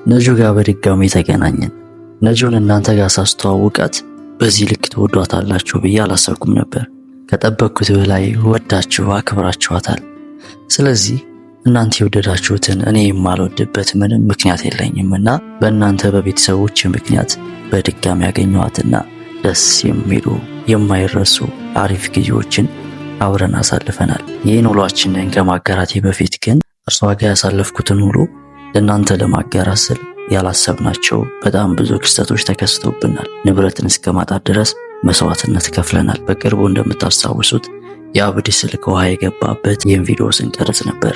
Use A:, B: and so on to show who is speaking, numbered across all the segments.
A: ነጁ ጋር በድጋሚ ተገናኘን። ነጁን እናንተ ጋር ሳስተዋውቃት በዚህ ልክ ትወዷታላችሁ ብዬ አላሰብኩም ነበር። ከጠበቅኩት በላይ ወዳችሁ አክብራችኋታል። ስለዚህ እናንተ የወደዳችሁትን እኔ የማልወድበት ምንም ምክንያት የለኝምና በእናንተ በቤተሰቦች ምክንያት በድጋሚ ያገኘኋትና ደስ የሚሉ የማይረሱ አሪፍ ጊዜዎችን አብረን አሳልፈናል። ይህን ውሏችንን ከማጋራቴ በፊት ግን እርሷ ጋር ያሳለፍኩትን ውሎ ለእናንተ ለማጋራት ስል ያላሰብናቸው በጣም ብዙ ክስተቶች ተከስተውብናል። ንብረትን እስከ ማጣት ድረስ መስዋዕትነት ከፍለናል። በቅርቡ እንደምታስታውሱት የአብዲ ስልክ ውሃ የገባበት ይህን ቪዲዮ ስንቀርጽ ነበር።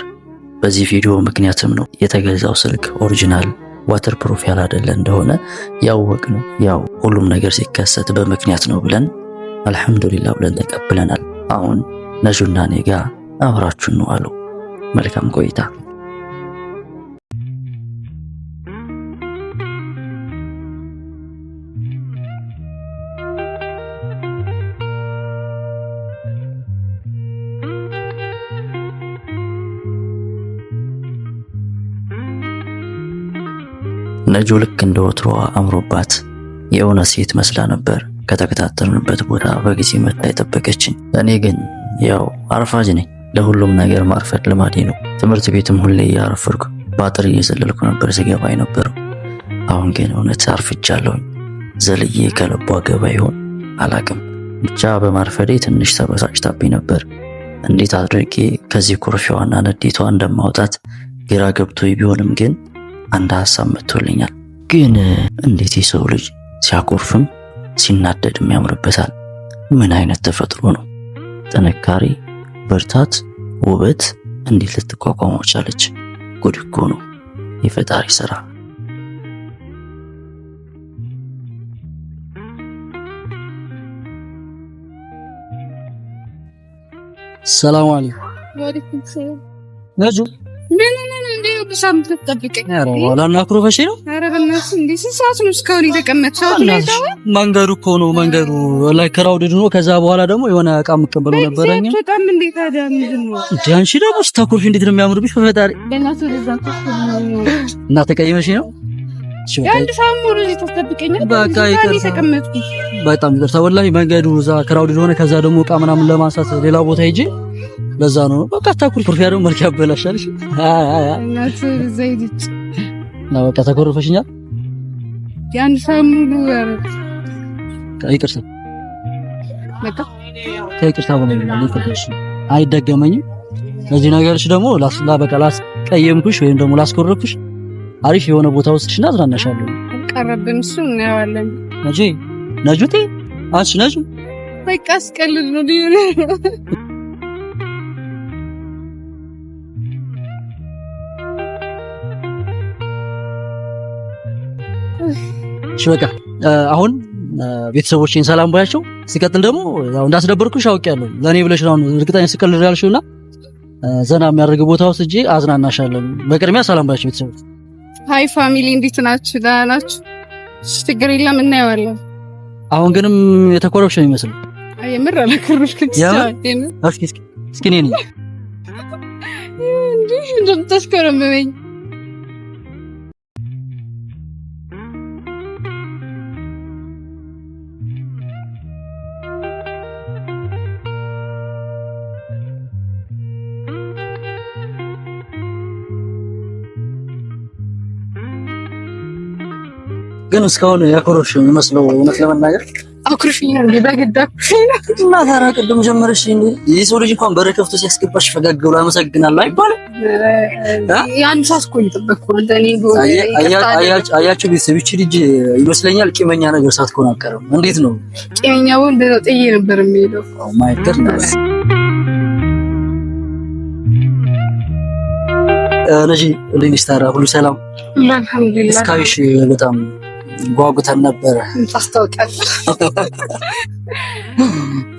A: በዚህ ቪዲዮ ምክንያትም ነው የተገዛው ስልክ ኦሪጂናል ዋተር ፕሩፍ ያላደለ እንደሆነ ያወቅነው። ያው ሁሉም ነገር ሲከሰት በምክንያት ነው ብለን አልሐምዱሊላህ ብለን ተቀብለናል። አሁን ነጁና እኔ ጋር አብራችሁን ነው አሉ። መልካም ቆይታ። ነጁ ልክ እንደ ወትሮዋ አምሮባት የሆነ ሴት መስላ ነበር ከተከታተልንበት ቦታ በጊዜ መጣ የጠበቀችኝ። እኔ ግን ያው አርፋጅ ነኝ። ለሁሉም ነገር ማርፈድ ልማዴ ነው። ትምህርት ቤትም ሁሌ ያረፈርኩ ባጥር እየዘለልኩ ነበር ስገባ የነበረው። አሁን ግን እውነት አርፍጃለሁ። ዘልዬ ከልቧ ገባ ይሆን አላቅም። ብቻ በማርፈዴ ትንሽ ተበሳጭታብኝ ነበር። እንዴት አድርጌ ከዚህ ኩርፊያዋና ንዴቷ እንደማውጣት ግራ ገብቶኝ ቢሆንም ግን አንድ ሐሳብ መጥቶልኛል። ግን እንዴት የሰው ልጅ ሲያኮርፍም ሲናደድም ያምርበታል? ምን አይነት ተፈጥሮ ነው? ጥንካሬ፣ ብርታት፣ ውበት እንዴት ልትቋቋመው ቻለች? ጉድ እኮ ነው የፈጣሪ ሥራ። ሰላም አለይኩም።
B: ወአለይኩም ሰላም።
A: ነጁ
B: ምን እንደው በሳምንት ተጠብቀኝ።
A: ኧረ ዋላና ኩሮፈሽ ነው።
B: ኧረ በእናትህ እንዴ ስንት ነው እስካሁን የተቀመጥሽው?
A: መንገዱ እኮ ነው መንገዱ ላይ ክራውድድ ነው። ከዛ በኋላ ደግሞ የሆነ ዕቃ መቀበሉ ነበረኝ።
B: በጣም እንዴ ታዲያ ምንድን ነው
A: እንዴ? አንቺ ደግሞ ስታኮርፊ እንዴት ነው የሚያምርብሽ በፈጣሪ።
B: በእናትህ ለዛ ተስፋው
A: እና ተቀይመሽ ነው
B: አንድ ሳሙሩ ተጠብቀኝ።
A: በቃ
B: የተቀመጥኩ
A: በጣም ይቅርታ ወላሂ። መንገዱ እዛ ክራውድድ ሆነ። ከዛ ደግሞ ዕቃ ምናምን ለማንሳት ሌላ ቦታ ሄጄ ለዛ ነው። በቃ ታኩር ኩርፊያ ደግሞ መልክ ያበላሻል።
B: እናት ዘይት
A: ነው በቃ ተኮርፈሽኛል።
B: ያን ሳሙሉ
A: ይቅርታ
B: በቃ
A: ይቅርታ ነው ይቅርታሽ አይደገመኝም። ለዚህ ነገርሽ ደግሞ በቃ ላስቀየምኩሽ ወይም ደግሞ ላስኮረፍኩሽ አሪፍ የሆነ ቦታ ወስድሽና አዝናናሻለሁ።
B: ቀረብን እሱ እናያለን።
A: ነጁቴ አንቺ ነጁ
B: በቃ አስቀልል ነው ዲዩነ
A: እሺ በቃ አሁን ቤተሰቦቼን ሰላም ባያቸው። ሲቀጥል ደግሞ ያው እንዳስደበርኩሽ አውቄያለሁ። ለኔ ብለሽ ነው እርግጠኛ ስቀልድ ያልሽውና ዘና የሚያደርግ ቦታ ወስጄ አዝናናሻለሁ። በቅድሚያ ሰላም ባያቸው ቤተሰቦች።
B: ሃይ ፋሚሊ እንዴት ናችሁ? ደህና ናችሁ? ችግር የለም እናየዋለን።
A: አሁን ግንም የተኮረብሽ ነው የሚመስለው።
B: የምር አላኮረብሽም።
A: እስኪ ነኝ
B: እንዴ እንደምታስኮረመኝ
A: ግን እስካሁን ያኮረብሽ ነው የሚመስለው። እውነት ለመናገር
B: አኩርፊኝ እንዴ በግድ አኩርፊኝ
A: እና ታራ ቅድም ጀመረሽ እንዴ? የሰው ልጅ እንኳን በር ከፍቶ ሲያስገባሽ ፈገግ ብሎ አመሰግናለሁ አይባልም?
B: ያን ሰዓት እኮ እየጠበቅኩ ነው እንደኔ
A: አያችሁ ቤተሰቦች፣ ልጅ ይመስለኛል ቂመኛ ነገር ሳትሆን አቀረም። እንዴት ነው
B: ቂመኛው እንደው ጥዬ ነበር የሚሄደው።
A: ማይ ገርናስ ነጂ እንዴት ታራ? ሁሉ ሰላም
B: አልሐምዱሊላህ።
A: እስካይሽ በጣም ጓጉተን ነበረ።
B: ታስታውቃለህ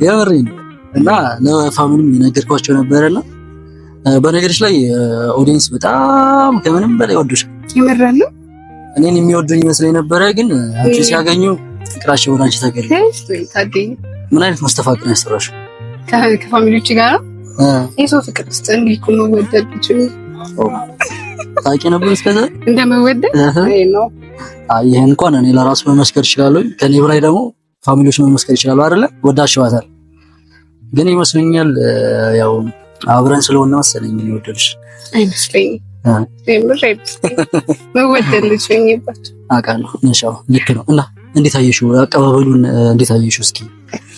A: የምሬን እና ለፋሚሊም ነገርኳቸው ነበርና በነገርሽ ላይ ኦዲየንስ በጣም ከምንም በላይ ወዶሻል።
B: ይመራሉ።
A: እኔን የሚወዱኝ ይመስለኝ ነበረ፣ ግን አንቺ ሲያገኙ ፍቅራቸው ወደ አንቺ ተገኘ። ምን አይነት መስተፋቅር ነው ያሰራሽው?
B: ከፋሚሊዎች ጋር የሰው ፍቅር ውስጥ እንዲህ ነው ወደድኩ።
A: ታውቂ ነበር እስከዛ
B: እንደምወደድ ነው።
A: ይሄን እንኳን እኔ ለራሱ መመስከር እችላለሁ። ከኔ በላይ ደግሞ ፋሚሊዎች መመስከር ይችላሉ አይደለ? ወዳሽዋታል። ግን ይመስለኛል ያው አብረን ስለሆነ መሰለኝ የወደድሽ
B: አይመስለኝም። መወደድ ልጅ ነኝበት
A: አውቃለሁ። ነሻው ልክ ነው። እና እንዴት አየሽው? አቀባበሉን እንዴት አየሽው? እስኪ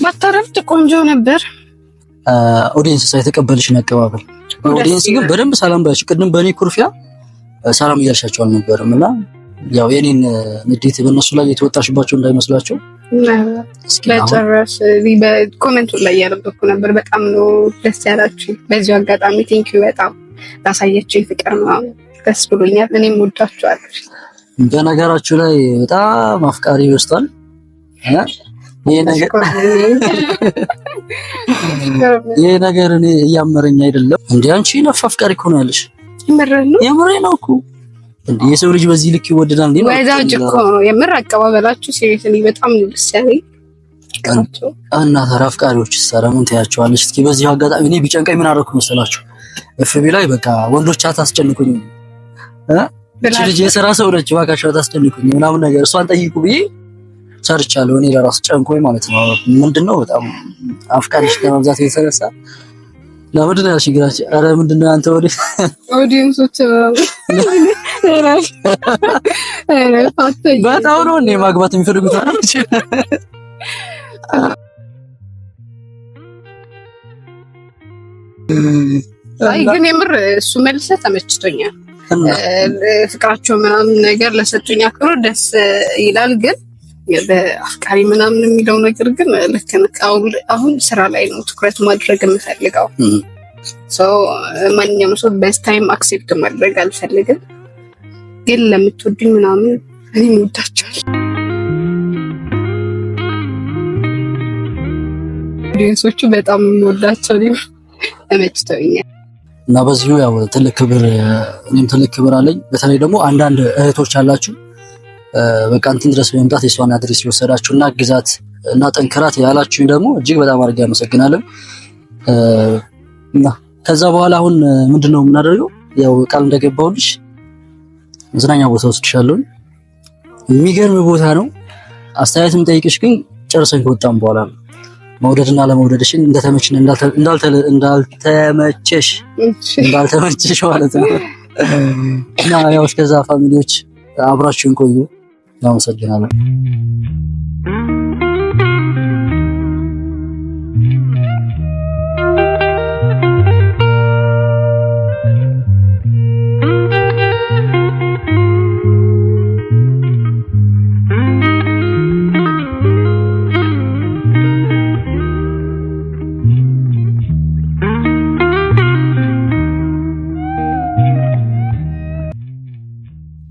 B: ማታረፍት ቆንጆ ነበር።
A: ኦዲየንስ ሳይተቀበልሽን አቀባበል ኦዲየንስ ግን በደንብ ሰላም ባያችሁ። ቅድም በእኔ ኩርፊያ ሰላም እያልሻቸው አልነበረም እና ያው የኔን ንዴት በእነሱ ላይ የተወጣሽባቸው እንዳይመስላቸው
B: በጭራሽ። በኮሜንቱ ላይ ያነበብኩ ነበር። በጣም ነው ደስ ያላችሁ። በዚሁ አጋጣሚ ቴንኪዩ በጣም ላሳያችሁ ፍቅር ነው። ደስ ብሎኛል። እኔም ወዳችኋለሁ።
A: በነገራችሁ ላይ በጣም አፍቃሪ ይወስዳል። ይሄ ነገር እኔ እያመረኝ አይደለም እንዴ? አንቺ ነፍ አፍቃሪ እኮ ነው ያለሽ። የምሬን ነው እኮ እንዴ! የሰው ልጅ በዚህ ልክ ይወደዳል እንዴ?
B: ወይዛው እኮ ነው የምር አቀባበላችሁ ሲሪየስሊ በጣም ነው ደስ ያለኝ።
A: እና ታዲያ አፍቃሪዎች ምን ታያቸዋለሽ? እስኪ በዚህ አጋጣሚ እኔ ቢጨንቀኝ ምን አደረኩ መሰላችሁ? ኤፍቢ ላይ በቃ ወንዶች አታስጨንቁኝ እቺ ልጅ የሥራ ሰው ነች እባካችሁ አታስጨንቁኝ ምናምን ነገር እሷን ጠይቁ ብዬ ሰርቻለሁ። እኔ ለራስ ጨንቆኝ ማለት ነው። ምንድነው በጣም አፍቃሪሽ ከመብዛት የተነሳ ለምንድን ነው ያልሽግራች? አረ ምንድነው አንተ
B: ኦዲየንሶች
A: በጣም ነው እኔ ማግባት የሚፈልጉት አይደል?
B: አይ ግን የምር እሱ መልሰ ተመችቶኛል። ፍቅራቸው ምናምን ነገር ለሰጡኝ አክብሮ ደስ ይላል። ግን በአፍቃሪ ምናምን የሚለው ነገር ግን ልክ አሁን ስራ ላይ ነው ትኩረት ማድረግ የምፈልገው። ማንኛውም ሰው በስ ታይም አክሴፕት ማድረግ አልፈልግም። ግን ለምትወዱኝ ምናምን እኔ እወዳቸዋለሁ። ኦዲየንሶቹ በጣም የምወዳቸው ነው። ተመችተውኛል።
A: እና በዚሁ ያው ትልቅ ክብር እኔም ትልቅ ክብር አለኝ። በተለይ ደግሞ አንዳንድ እህቶች አላችሁ በቃ እንትን ድረስ በመምጣት የሷን አድሬስ ይወሰዳችሁና ግዛት እና ጠንክራት ያላችሁኝ ደግሞ እጅግ በጣም አድርጌ አመሰግናለሁ። እና ከዛ በኋላ አሁን ምንድነው የምናደርገው? ያው ቃል እንደገባሁልሽ መዝናኛ ቦታ ወስድሻለሁ። የሚገርም ቦታ ነው። አስተያየትም ጠይቅሽ ግን ጨርሰን ከወጣን በኋላ ነው መውደድና ለመውደድሽን እንዳልተመቸሽ ማለት ነው። እና ያው እስከዛ ፋሚሊዎች አብራችሁን ቆዩ። አመሰግናለሁ።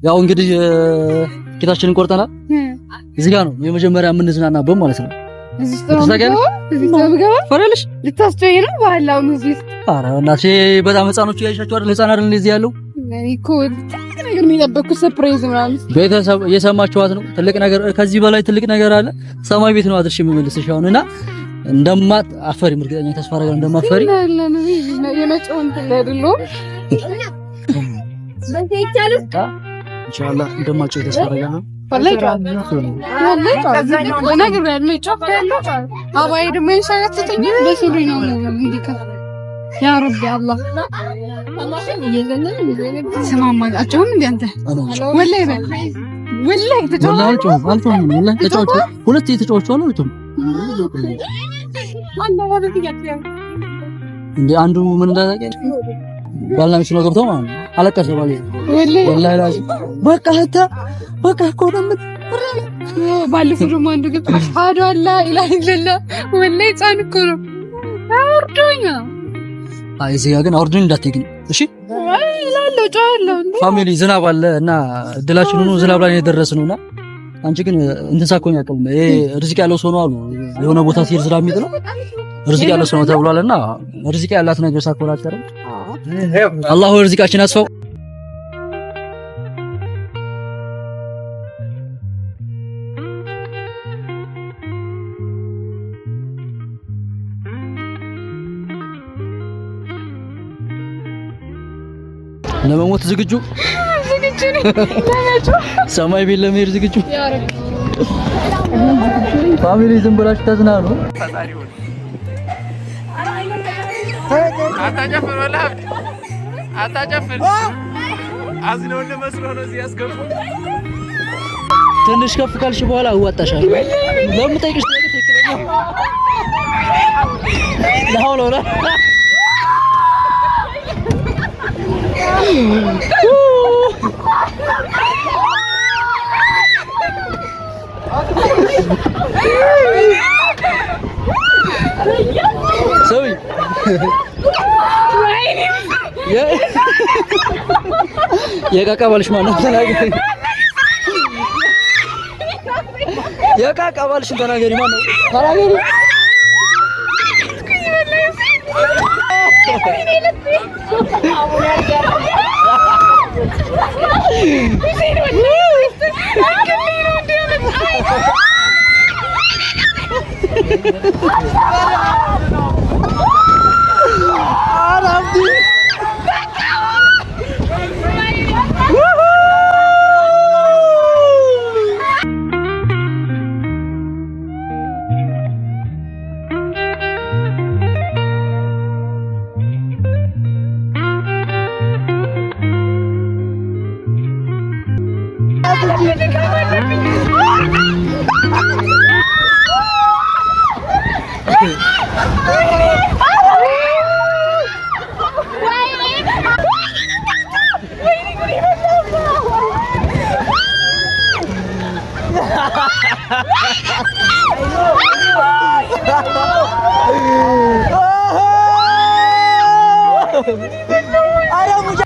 A: ያው እንግዲህ ጌታችንን ቆርጠናል። እዚህ ጋር ነው የመጀመሪያ የምንዝናናበት ማለት ነው። እዚህ በጣም ህፃኖቹ ያይሻቸው አይደል? ህፃን አይደል እዚህ ያለው ቤተሰብ እየሰማችኋት ነው። ትልቅ ነገር ከዚህ በላይ ትልቅ ነገር አለ። ሰማይ ቤት ነው አድርሽ የምመልስሽ አሁን እና እንደማት አፈሪ እርግጠኛ ተስፋ አደርጋለሁ እንደማፈሪ ኢንሻአላህ እንደማጨው ተስፋ አደርጋለሁ።
B: ያ ረቢ አላህ ሰማማጋቸውም እንዴ አንተ ወላሂ ተጫወቱ።
A: ሁለት የተጫወቱ አሉ እንዴ አንዱ ምን እንዳደረገ ባልና ሚስት ነው ገብተው ማለት ነው። አለቀሰ ማለት ነው። ወላሂ ላዚ በቃ እኮ ነው
B: ባለፈው ደግሞ አንዱ ግን አዶ አላ ኢላሂ ኢላላ ወላሂ ጻን እኮ ነው አውርዶኝ።
A: አይ እዚህ ጋር ግን አውርዶኝ እንዳትገኝ እሺ።
B: አይ ላለው ጫለው
A: ፋሚሊ ዝናብ አለ እና እድላችን ሆኖ ዝናብ ላይ የደረስነውና አንቺ ግን እንትን ሳኮኝ አቀም ይሄ ርዝቅ ያለው ሰው ነው አሉ። የሆነ ቦታ ሲሄድ ዝናብ የሚጥለው ርዝቅ ያለው ሰው ነው ተብሏልና ርዝቅ ያላት ነገር ሳኮላ አቀረም አላሁ ርዝቃችን አስፋው። ለመሞት ዝግጁ ሰማይ ቤት ለመሄድ ዝግጁ ፋሚሊ ዝም ብላችሁ ተዝናኑ።
C: አታጨፍር ወላ አታጨፍር አዝነው ለመስሎ ነው እዚህ ያስገቡ።
A: ትንሽ ከፍ ካልሽ በኋላ አዋጣሻለሁ። ለምን ጠይቅሽ ነው ትክክለኛ ለሐውለ ሰውዬ የቃቃ ባልሽ ማን ነው? ተናገሪ። የቃቃ ባልሽን ተናገሪ። ማን ነው? ተናገሪ።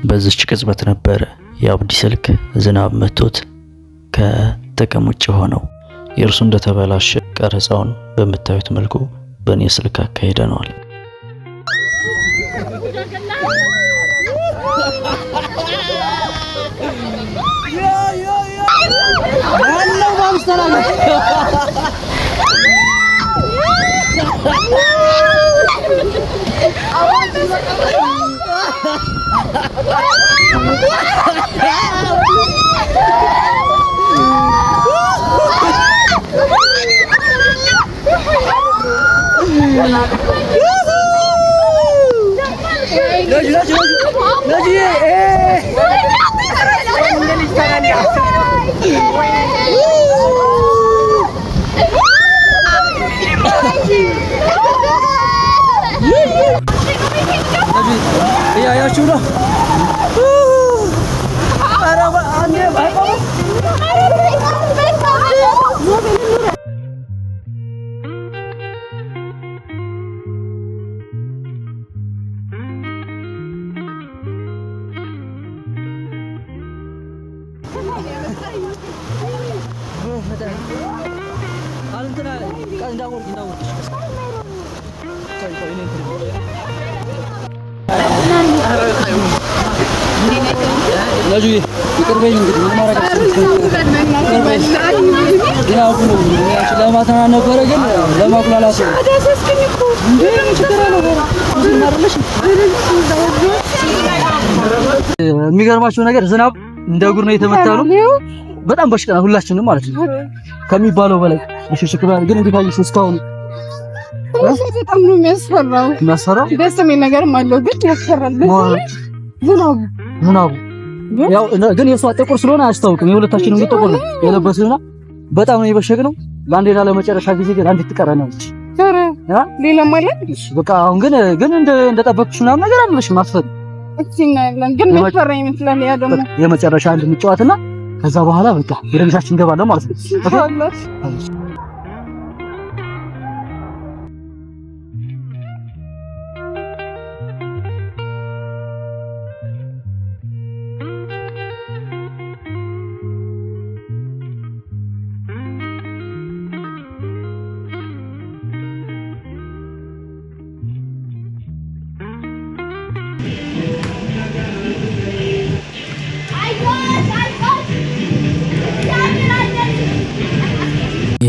A: በዚች ቅጽበት ነበረ የአብዲ ስልክ ዝናብ መቶት ከጥቅም ውጭ ሆነው። የእርሱ እንደተበላሸ ቀረጻውን በምታዩት መልኩ በእኔ ስልክ አካሂደነዋል። ያያችሁ ነው ለጁ ይቅርበኝ እንግዲህ ምን ማድረግ ለማተና ነበረ ግን ለማቁላላት የሚገርማችሁ ነገር ዝናብ እንደ ጉር ነው የተመታነው። በጣም በሽቀና ሁላችንም ማለት ነው ከሚባለው በላይ በሽሽክራን ግን እንዴት አየሽ እስካሁን?
B: በጣም ነው የሚያስፈራው። ደስ የሚል ነገርም አለው ግን ያስፈራል። ዝናቡ ያው ግን የሷ ጥቁር ስለሆነ አያስታውቅም። የሁለታችንም ጥቁር ነው የለበስነውና በጣም ነው የበሸቅነው። ለአንዴና ለመጨረሻ ጊዜ ግን አንድ ትቀረናለች። ሌላ ማለት በቃ አሁን ግን እንደጠበቅሽ ምናምን ነገር አለሽ ማስፈል ግን መስፈራ ይመስላል። ያ ደግሞ የመጨረሻ አንድ እንጫወትና ከዛ በኋላ በቃ ወደ ቤታችን እንገባለን ማለት ነው።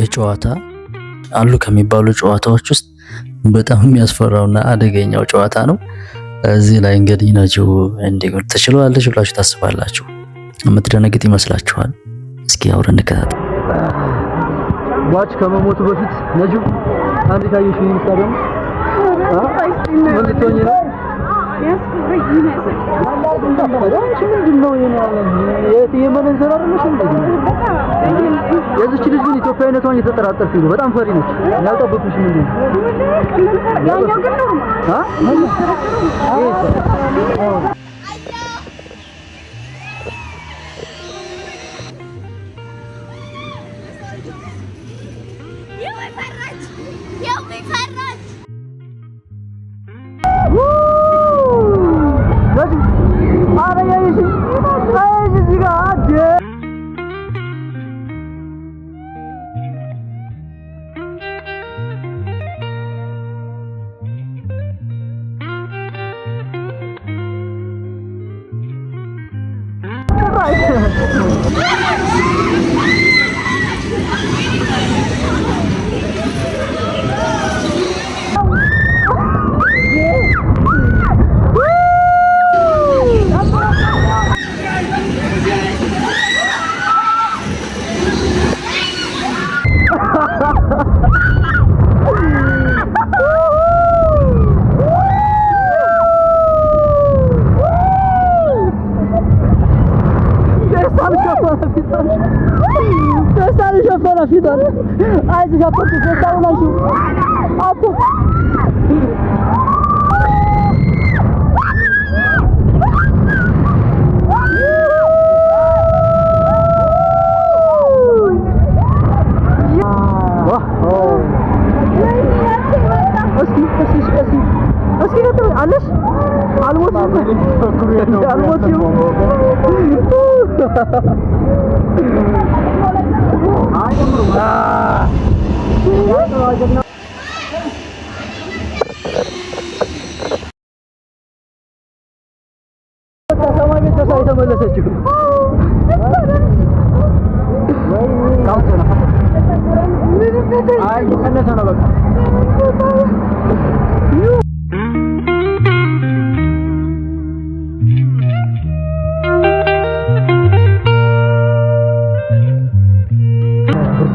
A: የጨዋታ አሉ ከሚባሉ ጨዋታዎች ውስጥ በጣም የሚያስፈራውና አደገኛው ጨዋታ ነው። እዚህ ላይ እንግዲህ ነጁ እንዲህ ትችላለች ብላችሁ ታስባላችሁ? የምትደነግጥ ይመስላችኋል? እስኪ አብረን እንከታተል።
D: ዋች ከመሞቱ በፊት ነጁ አንድ ታየሽ ይመስላል። ምን ልትሆኚ ነው? የዚች ልጅ ግን ኢትዮጵያዊነቷን እየተጠራጠርኩኝ ነው። በጣም ፈሪ ነች። ያልጠበኩሽ ምንድን ነው?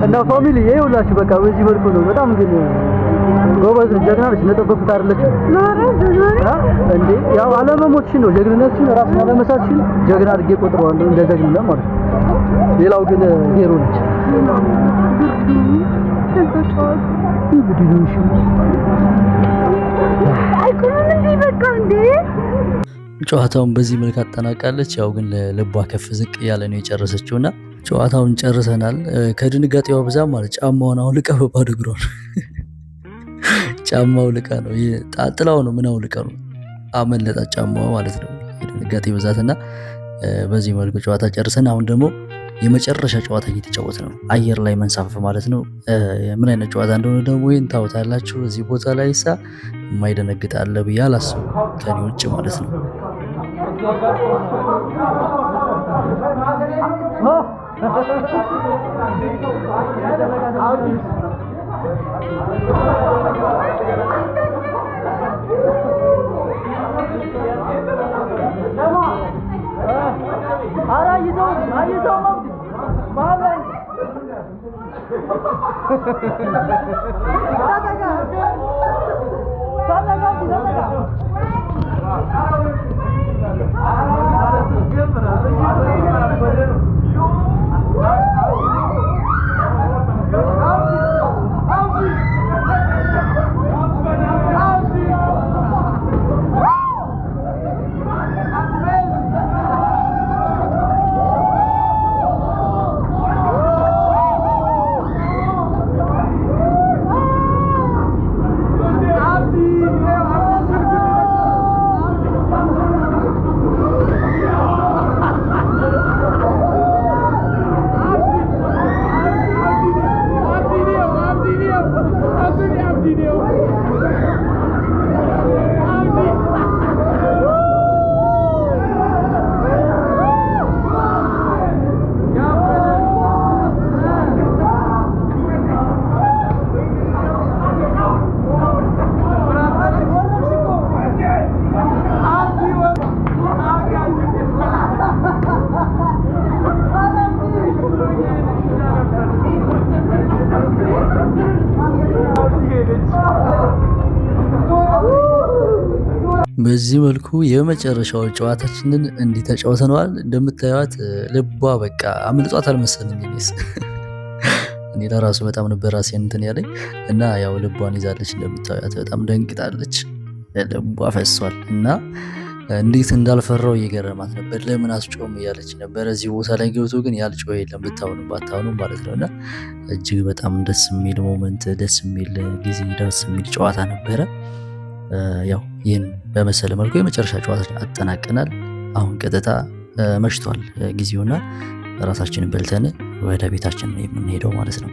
D: እና ፋሚሊ ይኸውላችሁ በቃ በዚህ መልኩ ነው። በጣም ግን ጎበዝ ጀግና ነች። እንደጠበቁት አይደለችም እንዴ? ያው አለመሞትሽን ነው ጀግንነትሽን፣ ራስን አለመሳትሽን ጀግና አድርጌ ቆጥረዋለሁ እንደ ጀግንነት ማለት ነው። ሌላው ግን ሄሮ ነች።
A: ጨዋታውን በዚህ መልክ አጠናቃለች። ያው ግን ልቧ ከፍ ዝቅ ያለ ነው የጨረሰችውና ጨዋታውን ጨርሰናል። ከድንጋጤዋ ብዛት ማለት ጫማውን አውልቃ በባዶ እግሯን ጫማው ልቃ ነው ጥላው ነው ምን አውልቃ ነው አመለጣ ጫማዋ ማለት ነው። የድንጋጤ ብዛትና በዚህ መልኩ ጨዋታ ጨርሰን አሁን ደግሞ የመጨረሻ ጨዋታ እየተጫወተ ነው። አየር ላይ መንሳፈፍ ማለት ነው። ምን አይነት ጨዋታ እንደሆነ ደግሞ ይሄን ታውታላችሁ። እዚህ ቦታ ላይ የማይደነግጥ አለ ብዬ አላስብም ከኔ ውጭ ማለት ነው። በዚህ መልኩ የመጨረሻው ጨዋታችንን እንዲህ ተጫውተነዋል። እንደምታዩት ልቧ በቃ አምልጧት አልመሰለኝ እኔ ለራሱ በጣም ነበር ራሴን እንትን ያለኝ እና ያው ልቧን ይዛለች። እንደምታዩት በጣም ደንግጣለች፣ ልቧ ፈሷል እና እንዴት እንዳልፈራው እየገረማት ነበር። ለምን አስጮም እያለች ነበር። እዚህ ቦታ ላይ ገብቶ ግን ያልጮኸ የለም ብታውኑ ባታውኑ ማለት ነው። እና እጅግ በጣም ደስ የሚል ሞመንት፣ ደስ የሚል ጊዜ፣ ደስ የሚል ጨዋታ ነበረ። ያው ይህን በመሰለ መልኩ የመጨረሻ ጨዋታ አጠናቀናል። አሁን ቀጥታ መሽቷል ጊዜውና ራሳችንን በልተን ወደ ቤታችን የምንሄደው ማለት ነው።